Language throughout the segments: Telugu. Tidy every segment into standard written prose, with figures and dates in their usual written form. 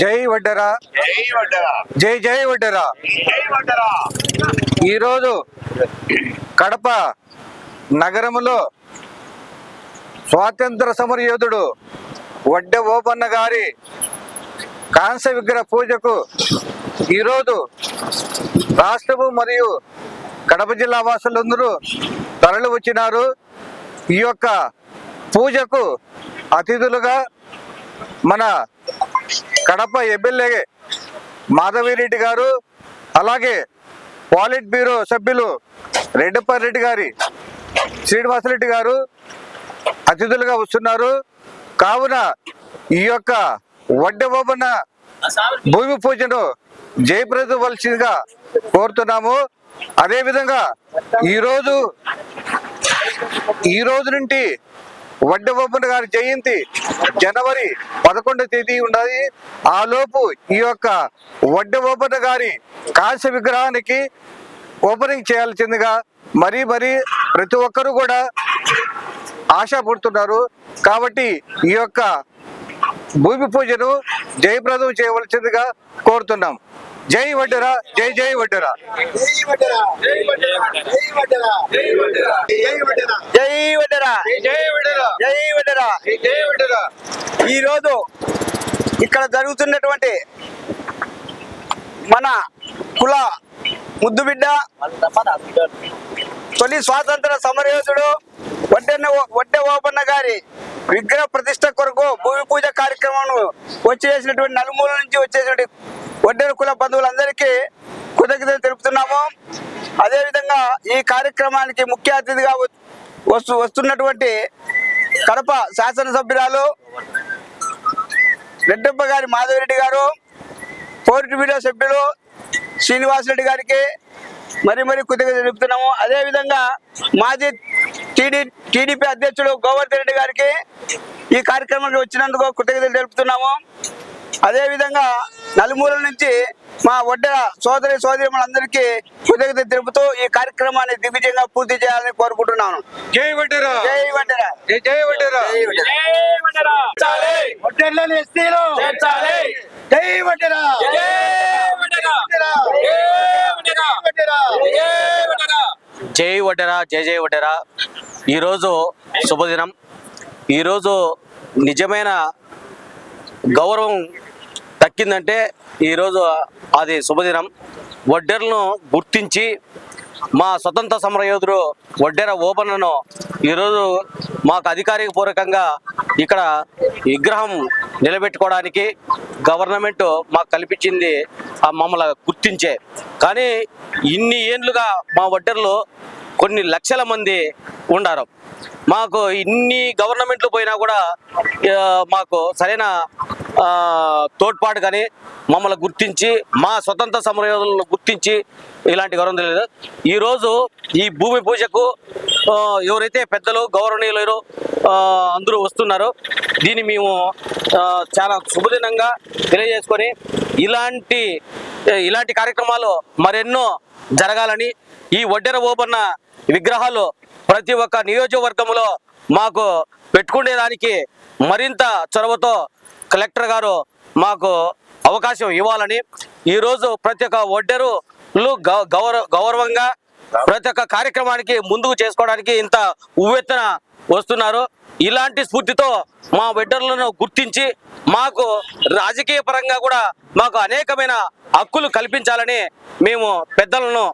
జై వడ్డెరా, జై జై వడ్డెరా. ఈరోజు కడప నగరంలో స్వాతంత్ర సమర యోధుడు వడ్డె ఓబన్న గారి కాంస్య విగ్రహ పూజకు ఈరోజు రాష్ట్రము మరియు కడప జిల్లా వాసులందరూ తరలి వచ్చినారు. ఈ యొక్క పూజకు అతిథులుగా మన కడప ఎమ్మెల్యే మాధవిరెడ్డి గారు, అలాగే పాలిట్ బ్యూరో సభ్యులు రెడ్డిపరెడ్డి గారి శ్రీనివాసరెడ్డి గారు అతిథులుగా వస్తున్నారు. కావున ఈ యొక్క వడ్డె ఓబన్న భూమి పూజను జయప్రదవలసిందిగా కోరుతున్నాము. అదేవిధంగా ఈ రోజు నుండి వడ్డె ఓబన్న గారి జయంతి జనవరి 11వ తేదీ ఉన్నది. ఆ లోపు ఈ యొక్క వడ్డె ఓబన్న గారి కాంస్య విగ్రహానికి ఓపెనింగ్ చేయాల్సిందిగా మరీ ప్రతి ఒక్కరూ కూడా ఆశపడుతున్నారు. కాబట్టి ఈ యొక్క భూమి పూజను జయప్రదం చేయవలసిందిగా కోరుతున్నాం. జై వడ్డెరా, జై జై వడ్డెరా, ఈరోజు ఇక్కడ జరుగుతున్నటువంటి మన కుల ముద్దుబిడ్డ తొలి స్వాతంత్ర సమరయోధుడు వడ్డె ఓబన్న గారి విగ్రహ ప్రతిష్ట కొరకు భూమి పూజ కార్యక్రమం వచ్చేసినటువంటి నలుమూల నుంచి వచ్చేసినటువంటి వడ్డెర కుల బంధువులందరికీ కృతజ్ఞతలు తెలుపుతున్నాము. అదేవిధంగా ఈ కార్యక్రమానికి ముఖ్య అతిథిగా వస్తున్నటువంటి కడప శాసనసభ్యురాలు రెడ్డప్ప గారి మాధవిరెడ్డి గారు, పోర్టు వీడియో సభ్యులు శ్రీనివాసరెడ్డి గారికి మరి కృతజ్ఞతలు తెలుపుతున్నాము. అదేవిధంగా మాజీ టీడీపీ అధ్యక్షుడు గోవర్ధన్ రెడ్డి గారికి ఈ కార్యక్రమానికి వచ్చినందుకు కృతజ్ఞతలు తెలుపుతున్నాము. అదేవిధంగా నలుమూలల నుంచి మా వడ్డెర సోదరిమణులందరికీ కృతజ్ఞతలు తెలుపుతూ ఈ కార్యక్రమాన్ని దిగ్విజయంగా పూర్తి చేయాలని కోరుకుంటున్నాను. జై వడ్డెరా, జై వడ్డెరా, జై జై వడ్డెరా, జై వడ్డెరా, జై జై వడ్డెరా. ఈరోజు శుభదినం. ఈరోజు నిజమైన గౌరవం దక్కిందంటే ఈరోజు అది శుభదినం. వడ్డెరలను గుర్తించి మా స్వతంత్ర సమరయోధుడు వడ్డెర ఓబన్నను ఈరోజు మాకు అధికారికపూర్వకంగా ఇక్కడ విగ్రహం నిలబెట్టుకోవడానికి గవర్నమెంట్ మాకు కల్పించింది మమ్మల్ని గుర్తించే. కానీ ఇన్ని ఏండ్లుగా మా వడ్డెరలు కొన్ని లక్షల మంది ఉన్నారు. మాకు ఇన్ని గవర్నమెంట్లు పోయినా కూడా మాకు సరైన తోడ్పాటు కానీ మమ్మల్ని గుర్తించి మా స్వతంత్ర సమరయోధులను గుర్తించి ఇలాంటి గౌరవం తెలియదు. ఈరోజు ఈ భూమి పూజకు ఎవరైతే పెద్దలు గౌరవనీయులు అందరూ వస్తున్నారో దీన్ని మేము చాలా శుభదినంగా తెలియజేసుకొని ఇలాంటి కార్యక్రమాలు మరెన్నో జరగాలని, ఈ వడ్డెర ఓబన్న విగ్రహాలు ప్రతి ఒక్క నియోజకవర్గంలో మాకు పెట్టుకునేదానికి మరింత చొరవతో కలెక్టర్ గారు మాకు అవకాశం ఇవ్వాలని, ఈరోజు ప్రతి ఒక్క వడ్డెరులు గౌరవంగా ప్రతి ఒక్క కార్యక్రమానికి ముందుకు చేసుకోవడానికి ఇంత ఉవ్వెత్తున వస్తున్నారు. ఇలాంటి స్ఫూర్తితో మా వడ్డెరులను గుర్తించి మాకు రాజకీయ పరంగా కూడా మాకు అనేకమైన హక్కులు కల్పించాలని మేము పెద్దలను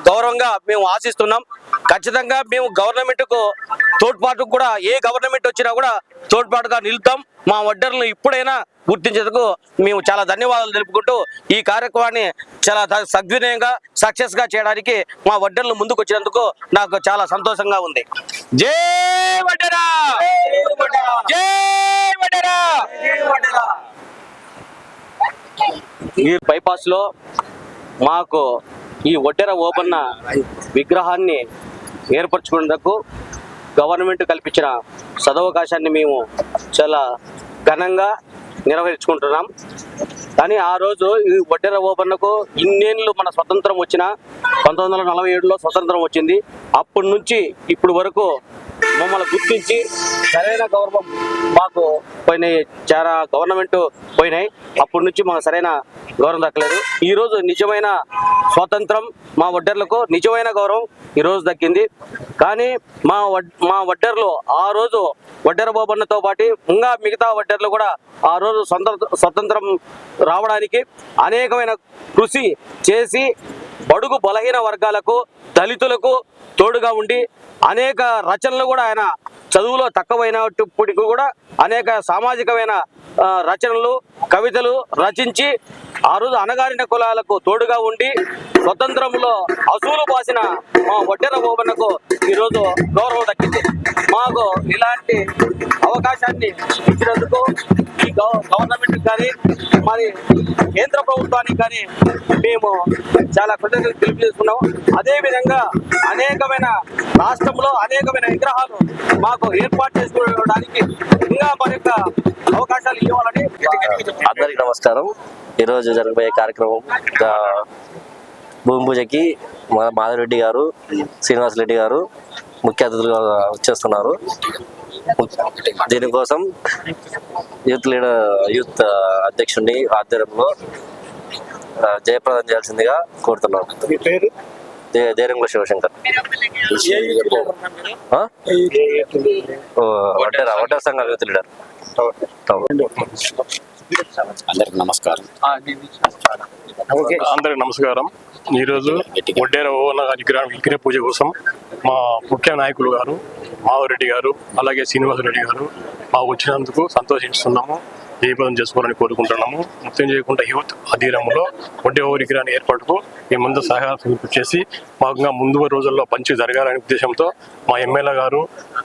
గౌరవంగా మేము ఆశిస్తున్నాం. ఖచ్చితంగా మేము గవర్నమెంట్కు తోడ్పాటుకు కూడా ఏ గవర్నమెంట్ వచ్చినా కూడా తోడ్పాటుగా నిలుతాం. మా వడ్డెరులను ఇప్పుడైనా గుర్తించేందుకు మేము చాలా ధన్యవాదాలు తెలుపుకుంటూ ఈ కార్యక్రమాన్ని చాలా సద్వినయంగా సక్సెస్గా చేయడానికి మా వడ్డెరులు ముందుకు వచ్చినందుకు నాకు చాలా సంతోషంగా ఉంది. జై వడ్డెరా, జై వడ్డెరా. ఈ బైపాస్ లో మాకు ఈ వడ్డెర ఓబన్న విగ్రహాన్ని ఏర్పరచుకునేందుకు గవర్నమెంట్ కల్పించిన సదవకాశాన్ని మేము చాలా ఘనంగా నిర్వహించుకుంటున్నాం. కానీ ఆ రోజు ఈ వడ్డెర ఓబన్నకు ఇన్నేళ్ళు మన స్వతంత్రం వచ్చిన 1947లో స్వతంత్రం వచ్చింది. అప్పటి నుంచి ఇప్పుడు వరకు మమ్మల్ని గుర్తించి సరైన గౌరవం మాకు పోయినాయి. చాలా గవర్నమెంట్ పోయినాయి, అప్పటి నుంచి మాకు సరైన గౌరవం దక్కలేదు. ఈరోజు నిజమైన స్వాతంత్రం మా వడ్డర్లకు నిజమైన గౌరవం ఈరోజు దక్కింది. కానీ మా వడ్డర్లు ఆ రోజు వడ్డెర బోబన్నతో పాటు ఇంకా మిగతా వడ్డర్లు కూడా ఆ రోజు స్వతంత్రం రావడానికి అనేకమైన కృషి చేసి బడుగు బలహీన వర్గాలకు, దళితులకు తోడుగా ఉండి అనేక రచనలు కూడా ఆయన చదువులో తక్కువైనప్పటికీ కూడా అనేక సామాజికమైన రచనలు, కవితలు రచించి ఆ రోజు అణగారిన కులాలకు తోడుగా ఉండి స్వతంత్రంలో అసూలు బాసిన మా వడ్డెర బోబన్నకు ఈరోజు గౌరవం దక్కింది. మాకు ఇలాంటి అవకాశాన్ని ఇచ్చినందుకు ఈ గవర్నమెంట్ కానీ మరి కేంద్ర ప్రభుత్వానికి కానీ మేము చాలా కృతజ్ఞతలు తెలియజేస్తున్నాము. అదేవిధంగా అనేకమైన రాష్ట్రంలో అనేకమైన విగ్రహాలు మాకు ఏర్పాటు చేసుకోవడానికి ఇంకా మరి అవకాశాలు ఇవ్వాలని. అందరికి నమస్కారం. ఈరోజు జరగబోయే కార్యక్రమం భూమి పూజకి మన మాధవరెడ్డి గారు, శ్రీనివాసరెడ్డి గారు ముఖ్య అతిథులుగా వచ్చేస్తున్నారు. దీనికోసం యూత్ అధ్యక్షుడిని ఆధ్వర్యంలో జయప్రదం చేయాల్సిందిగా కోరుతున్నాం. దేరంగుల శివశంకర్, వడ్డెర సంఘ యూత్ లీడర్. అందరికి నమస్కారం. అందరికి నమస్కారం. ఈరోజు వడ్డెర విగ్రహ పూజ కోసం మా ముఖ్య నాయకులు గారు మాధవరెడ్డి గారు అలాగే శ్రీనివాసరెడ్డి గారు మాకు వచ్చినందుకు సంతోషిస్తున్నాము. జయప్రదం చేసుకోవాలని కోరుకుంటున్నాము. ముఖ్యం చేయకుండా యూత్ అధీనంలో వడ్డెర విగ్రహాన్ని ఏర్పాటుకు మేమంతా సహాయం చేసి మాకు ముందు రోజుల్లో మంచి జరగాలనే ఉద్దేశంతో మా ఎమ్మెల్యే గారు,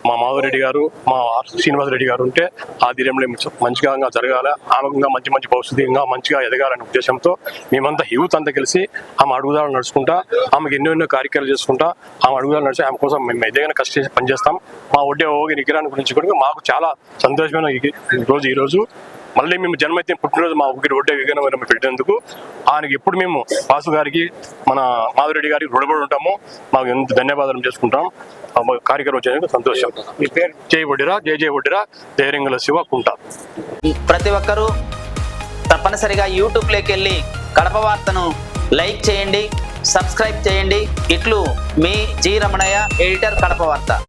మా మాధవరెడ్డి గారు, మా శ్రీనివాసరెడ్డి గారు ఉంటే ఆధీనంలో మంచిగా జరగాలి, ఆమెగా మంచి మంచి భవిష్యత్తు ఇంకా మంచిగా ఎదగాలనే ఉద్దేశంతో మేమంతా యూత్ అంతా కలిసి ఆమె అడుగుదాలు నడుచుకుంటా, ఆమెకు ఎన్నో కార్యక్రమాలు చేసుకుంటా ఆమె అడుగుదాలు నడిచి ఆమె కోసం మేము ఏదైనా కష్టం పనిచేస్తాం. మా వడ్డెర విగ్రహాన్ని గురించి కూడా మాకు చాలా సంతోషమైన రోజు ఈరోజు. మళ్ళీ మేము జన్మైతే పుట్టినరోజు మా వడ్డెర విగ్రహం పెట్టినందుకు ఆయనకి ఎప్పుడు మేము వాసు గారికి, మన మాధవరెడ్డి గారికి రుణపడి ఉంటాము. మాకు ఎంత ధన్యవాదాలు చేసుకుంటాం. కార్యక్రమం వచ్చేందుకు సంతోషం. జై వడ్డెర, జై జై వడ్డెర, దేరంగుల శివ కుంట. ప్రతి ఒక్కరూ తప్పనిసరిగా యూట్యూబ్లోకి వెళ్ళి కడప వార్తను లైక్ చేయండి, సబ్స్క్రైబ్ చేయండి. ఇట్లు మీ జి రమణయ్య, ఎడిటర్, కడప వార్త.